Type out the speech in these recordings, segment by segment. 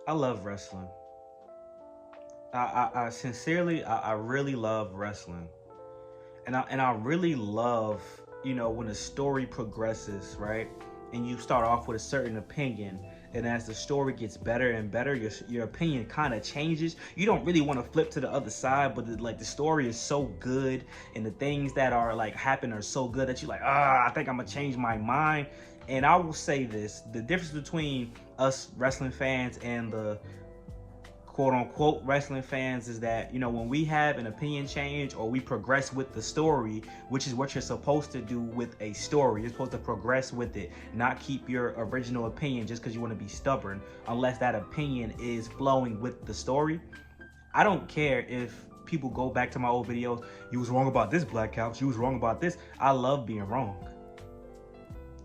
I love wrestling. I sincerely, I really love wrestling, and I really love, when the story progresses, right? And you start off with a certain opinion, and as the story gets better and better, your opinion kind of changes. You don't really want to flip to the other side, but the story is so good, and the things that are like happen are so good that you're like, I think I'm gonna change my mind. And I will say this: the difference between us wrestling fans and the quote unquote wrestling fans is that, when we have an opinion change or we progress with the story, which is what you're supposed to do with a story. You're supposed to progress with it, not keep your original opinion just because you want to be stubborn, unless that opinion is flowing with the story. I don't care if people go back to my old videos. You was wrong about this, Black Couch. You was wrong about this. I love being wrong.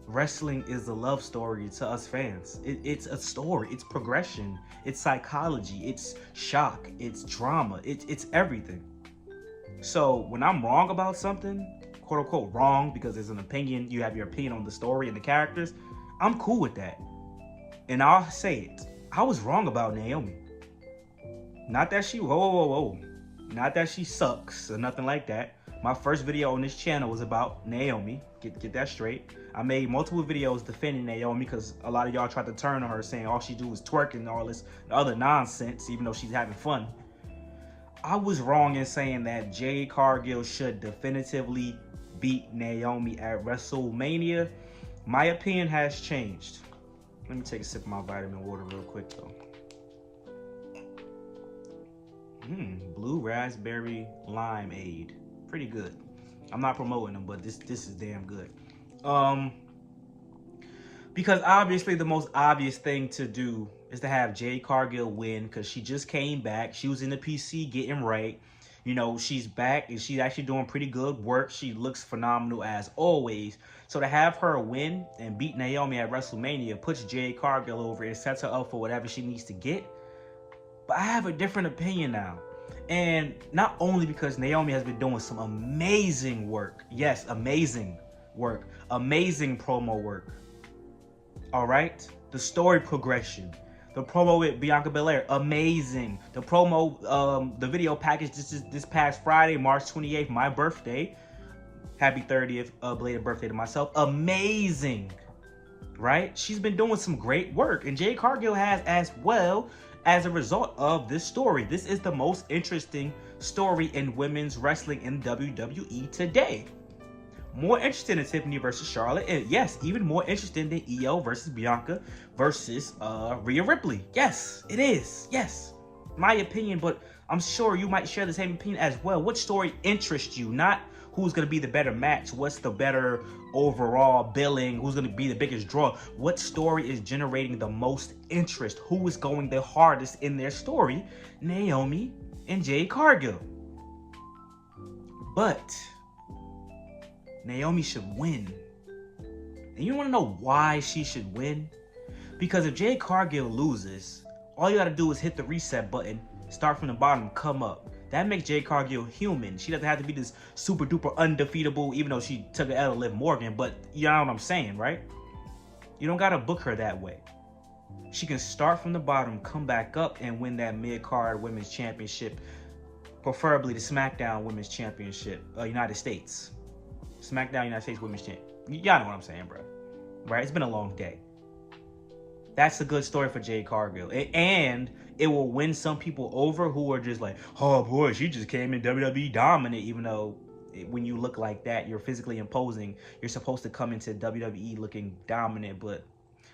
Wrestling is a love story to us fans. It's a story. It's progression. It's psychology. It's shock. It's drama. It's everything. So when I'm wrong about something, quote unquote wrong, because there's an opinion, you have your opinion on the story and the characters, I'm cool with that. And I'll say it. I was wrong about Naomi. Not that she, whoa. Not that she sucks or nothing like that. My first video on this channel was about Naomi. Get that straight. I made multiple videos defending Naomi because a lot of y'all tried to turn on her saying all she do is twerk and all this other nonsense, even though she's having fun. I was wrong in saying that Jade Cargill should definitively beat Naomi at WrestleMania. My opinion has changed. Let me take a sip of my vitamin water real quick though. Blue raspberry limeade. Pretty good. I'm not promoting them, but this is damn good. Because obviously the most obvious thing to do is to have Jade Cargill win because she just came back. She was in the PC getting right. She's back and she's actually doing pretty good work. She looks phenomenal as always. So to have her win and beat Naomi at WrestleMania puts Jade Cargill over and sets her up for whatever she needs to get. But I have a different opinion now. And not only because Naomi has been doing some amazing work. Yes, amazing work. Amazing promo work. All right? The story progression. The promo with Bianca Belair. Amazing. The promo, the video package this past Friday, March 28th, my birthday. Happy 30th, belated birthday to myself. Amazing. Right? She's been doing some great work. And Jade Cargill has as well, as a result of this story. This is the most interesting story in women's wrestling in WWE today. More interesting than Tiffany versus Charlotte, and yes, even more interesting than Io versus Bianca versus Rhea Ripley. Yes, it is. Yes, my opinion, but I'm sure you might share the same opinion as well. What story interests you? Not who's going to be the better match, what's the better overall billing, who's going to be the biggest draw. What story is generating the most interest? Who is going the hardest in their story? Naomi and Jade Cargill. But Naomi should win. And you want to know why she should win? Because if Jade Cargill loses, all you got to do is hit the reset button, start from the bottom, come up. That makes Jade Cargill human. She doesn't have to be this super duper undefeatable, even though she took an L to Liv Morgan, but you know what I'm saying, right? You don't got to book her that way. She can start from the bottom, come back up, and win that mid-card women's championship, preferably the SmackDown Women's Championship, United States. SmackDown United States Women's Champ. Y'all know what I'm saying, bro. Right? It's been a long day. That's a good story for Jade Cargill. And it will win some people over who are just like, oh boy, she just came in WWE dominant, even though when you look like that, you're physically imposing. You're supposed to come into WWE looking dominant, but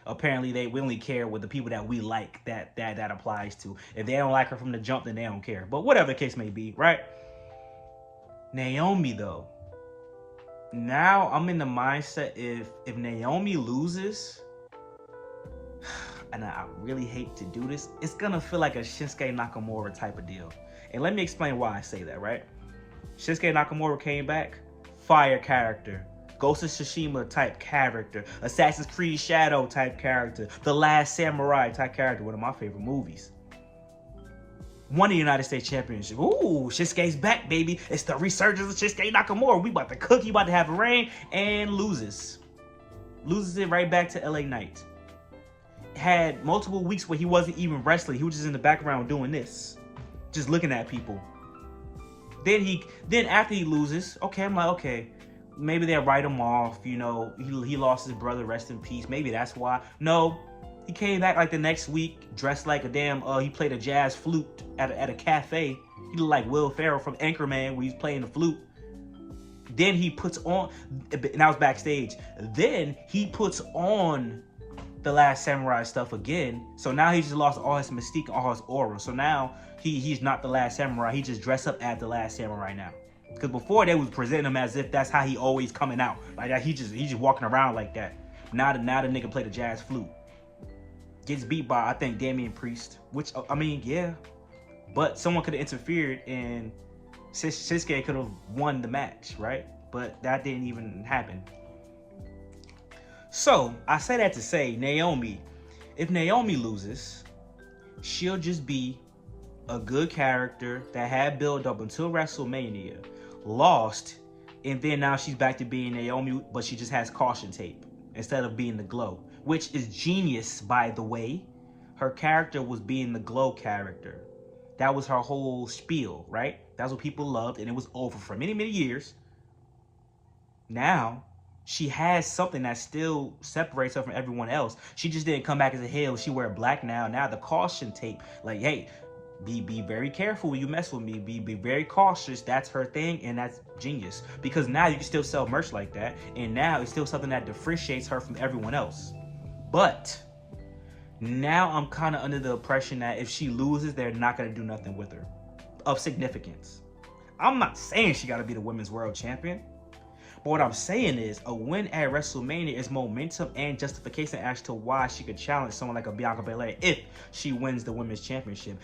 apparently we only care with the people that we like that applies to. If they don't like her from the jump, then they don't care. But whatever the case may be, right? Naomi, though. Now I'm in the mindset if Naomi loses, and I really hate to do this, it's gonna feel like a Shinsuke Nakamura type of deal. And let me explain why I say that, right? Shinsuke Nakamura came back, fire character. Ghost of Tsushima type character. Assassin's Creed Shadow type character. The Last Samurai type character. One of my favorite movies. Won the United States Championship. Ooh, Shinsuke's back, baby. It's the resurgence of Shinsuke Nakamura. We about to cook. You about to have a reign. And loses. Loses it right back to LA Knight. had multiple weeks where he wasn't even wrestling. He was just in the background doing this, just looking at people. Then after he loses, okay, I'm like, okay, maybe they'll write him off. You know, he lost his brother, rest in peace. Maybe that's why. No, he came back like the next week dressed like a damn. He played a jazz flute at a cafe. He looked like Will Ferrell from Anchorman when he's playing the flute. Then he puts on, and I was backstage. Then he puts on the Last Samurai stuff again. So now he's just lost all his mystique, all his aura. So now he's not the Last Samurai. He just dressed up as the Last Samurai now. Because before they was presenting him as if that's how he always coming out. Like that he's just walking around like that. Now the nigga play the jazz flute. Gets beat by, I think, Damian Priest. Which, I mean, yeah. But someone could have interfered and Shinsuke could have won the match, right? But that didn't even happen. So, I say that to say, Naomi, if Naomi loses, she'll just be a good character that had built up until WrestleMania, lost, and then now she's back to being Naomi, but she just has caution tape instead of being the Glow, which is genius, by the way. Her character was being the Glow character. That was her whole spiel, right? That's what people loved, and it was over for many, many years. Now, she has something that still separates her from everyone else. She just didn't come back as a heel. She wear black now. Now the caution tape, like, hey, be very careful when you mess with me. Be very cautious. That's her thing, and that's genius. Because now you can still sell merch like that, and now it's still something that differentiates her from everyone else. But now I'm kind of under the impression that if she loses, they're not going to do nothing with her of significance. I'm not saying she got to be the women's world champion. But what I'm saying is a win at WrestleMania is momentum and justification as to why she could challenge someone like a Bianca Belair if she wins the women's championship.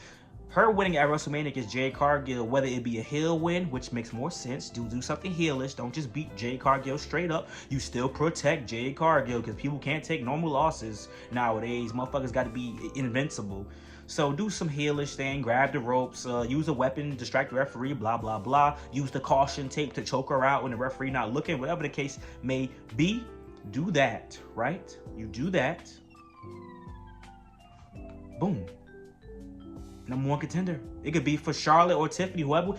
Her winning at WrestleMania against Jade Cargill, whether it be a heel win, which makes more sense, do something heelish. Don't just beat Jade Cargill straight up. You still protect Jade Cargill because people can't take normal losses nowadays. Motherfuckers got to be invincible. So do some heelish thing, grab the ropes, use a weapon, distract the referee, blah, blah, blah. Use the caution tape to choke her out when the referee not looking, whatever the case may be. Do that, right? You do that. Boom. Number one contender. It could be for Charlotte or Tiffany, whoever.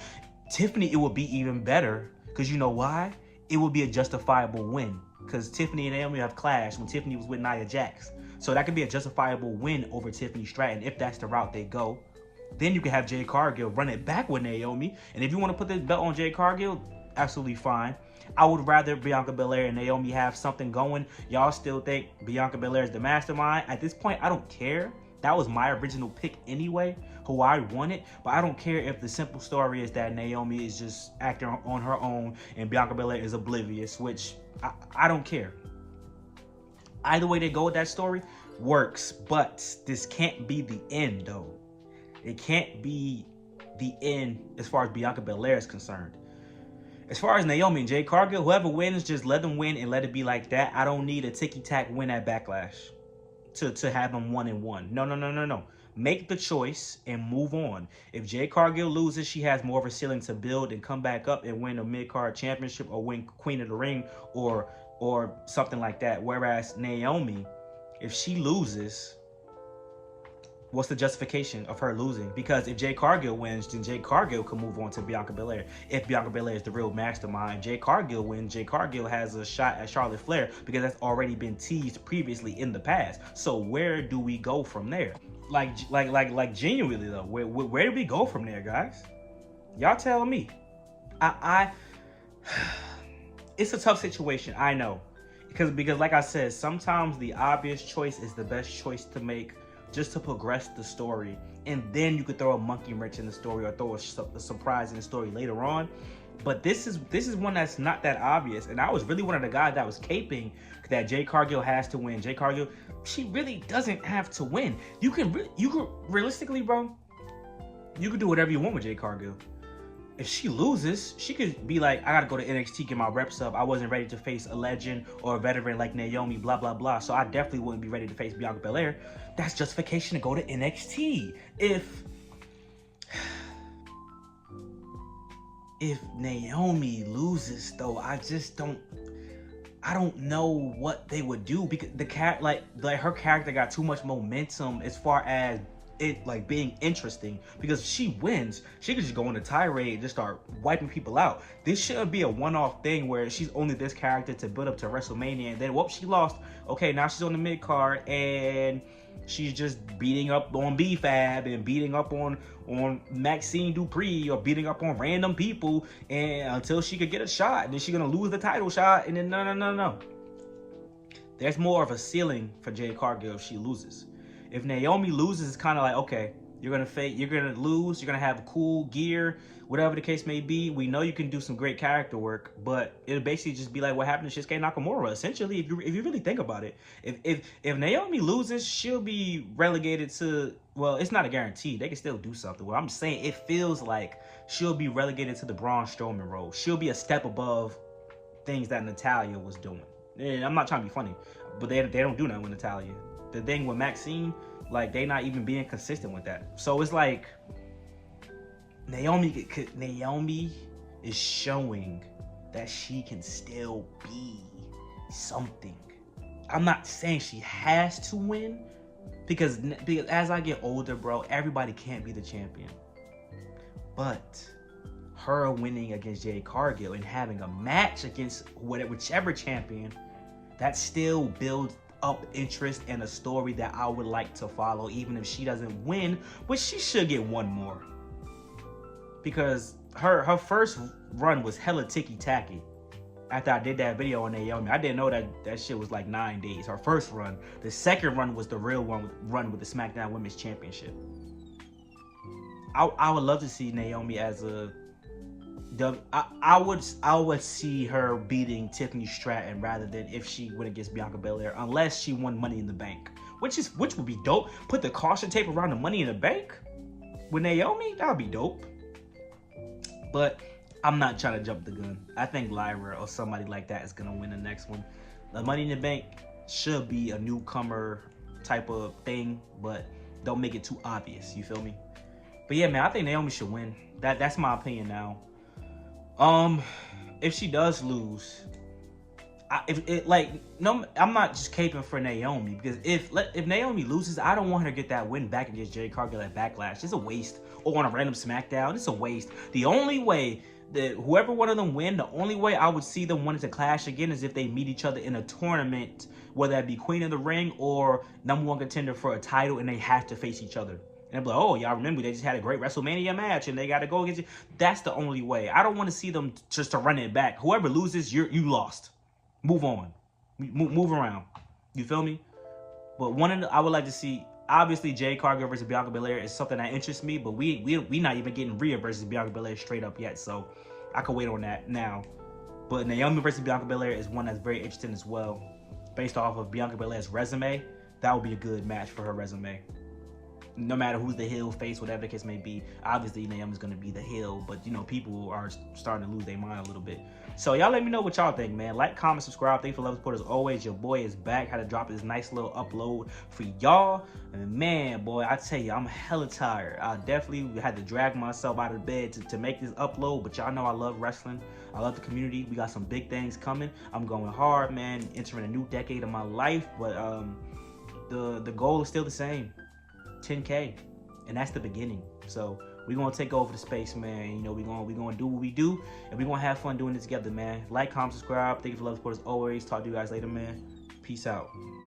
Tiffany, it would be even better. Because you know why? It would be a justifiable win. Because Tiffany and Naomi have clashed when Tiffany was with Nia Jax. So that could be a justifiable win over Tiffany Stratton if that's the route they go. Then you can have Jade Cargill run it back with Naomi. And if you want to put the belt on Jade Cargill, absolutely fine. I would rather Bianca Belair and Naomi have something going. Y'all still think Bianca Belair is the mastermind? At this point, I don't care. That was my original pick anyway, who I wanted. But I don't care if the simple story is that Naomi is just acting on her own and Bianca Belair is oblivious, which I don't care. Either way they go with that story works, but this can't be the end, though. It can't be the end as far as Bianca Belair is concerned. As far as Naomi and Jade Cargill, whoever wins, just let them win and let it be like that. I don't need a ticky-tack win at Backlash to have them 1-1. No. Make the choice and move on. If Jade Cargill loses, she has more of a ceiling to build and come back up and win a mid-card championship or win Queen of the Ring or something like that. Whereas Naomi, if she loses, what's the justification of her losing? Because if Jade Cargill wins, then Jade Cargill can move on to Bianca Belair. If Bianca Belair is the real mastermind, Jade Cargill wins, Jade Cargill has a shot at Charlotte Flair because that's already been teased previously in the past. So where do we go from there? Like genuinely though, where do we go from there, guys? Y'all tell me. It's a tough situation, I know. Because like I said, sometimes the obvious choice is the best choice to make just to progress the story. And then you could throw a monkey wrench in the story or throw a surprise in the story later on. But this is one that's not that obvious. And I was really one of the guys that was caping that Jade Cargill has to win. Jade Cargill, she really doesn't have to win. You could realistically, bro, you could do whatever you want with Jade Cargill. If she loses, she could be like, I gotta go to NXT, get my reps up. I wasn't ready to face a legend or a veteran like Naomi, blah, blah, blah. So I definitely wouldn't be ready to face Bianca Belair. That's justification to go to NXT. If Naomi loses, though, I just don't... I don't know what they would do, because the like her character got too much momentum as far as it like being interesting, because if she wins, she could just go on a tirade and just start wiping people out. This shouldn't be a one-off thing where she's only this character to build up to WrestleMania, and then whoop, she lost. Okay, now she's on the mid card and she's just beating up on B-Fab and beating up on Maxine Dupree, or beating up on random people, and until she could get a shot, and then she's gonna lose the title shot, and then no. There's more of a ceiling for Jade Cargill if she loses. If Naomi loses, it's kind of like, okay, you're gonna lose, you're gonna have cool gear, whatever the case may be. We know you can do some great character work, but it'll basically just be like what happened to Shinsuke Nakamura. Essentially, if you really think about it, if Naomi loses, she'll be relegated to, well, it's not a guarantee. They can still do something. Well, I'm just saying, it feels like she'll be relegated to the Braun Strowman role. She'll be a step above things that Natalya was doing. And I'm not trying to be funny, but they don't do nothing with Natalya. The thing with Maxine, like, they not even being consistent with that. So it's like Naomi is showing that she can still be something. I'm not saying she has to win, because as I get older, bro, everybody can't be the champion. But her winning against Jade Cargill and having a match against whichever champion, that still builds up interest and a story that I would like to follow, even if she doesn't win, but she should get one more. Because her first run was hella ticky-tacky. After I did that video on Naomi, I didn't know that shit was like 9 days. Her first run. The second run was the real run with the SmackDown Women's Championship. I would love to see Naomi as a I would see her beating Tiffany Stratton rather than if she went against Bianca Belair, unless she won Money in the Bank, which would be dope. Put the caution tape around the Money in the Bank with Naomi, that would be dope. But I'm not trying to jump the gun. I think Lyra or somebody like that is gonna win the next one. The Money in the Bank should be a newcomer type of thing, but don't make it too obvious. You feel me? But yeah, man, I think Naomi should win. That's my opinion now. If she does lose, I'm not just caping for Naomi, because if Naomi loses, I don't want her to get that win back against Jade Cargill at Backlash. It's a waste. Or on a random SmackDown, it's a waste. The only way that whoever one of them win, the only way I would see them wanting to clash again is if they meet each other in a tournament, whether that be Queen of the Ring or #1 contender for a title, and they have to face each other. And they're like, oh, y'all remember they just had a great WrestleMania match and they got to go against you. That's the only way. I don't want to see them just to run it back. Whoever loses, you lost. Move on. Move around. You feel me? But I would like to see, obviously, Jade Cargill versus Bianca Belair is something that interests me, but we not even getting Rhea versus Bianca Belair straight up yet, so I can wait on that now. But Naomi versus Bianca Belair is one that's very interesting as well. Based off of Bianca Belair's resume, that would be a good match for her resume. No matter who's the heel, face, whatever the case may be. Obviously, Naomi's going to be the heel, but, you know, people are starting to lose their mind a little bit. So, y'all let me know what y'all think, man. Like, comment, subscribe. Thanks for love support as always. Your boy is back. Had to drop this nice little upload for y'all. And, man, boy, I tell you, I'm hella tired. I definitely had to drag myself out of bed to make this upload, but y'all know I love wrestling. I love the community. We got some big things coming. I'm going hard, man. Entering a new decade of my life, but the goal is still the same. 10K, and that's the beginning. So we're gonna take over the space, man. You know, we're gonna do what we do, and we're gonna have fun doing it together, man. Like, comment, subscribe. Thank you for love, support as always. Talk to you guys later, man. Peace out.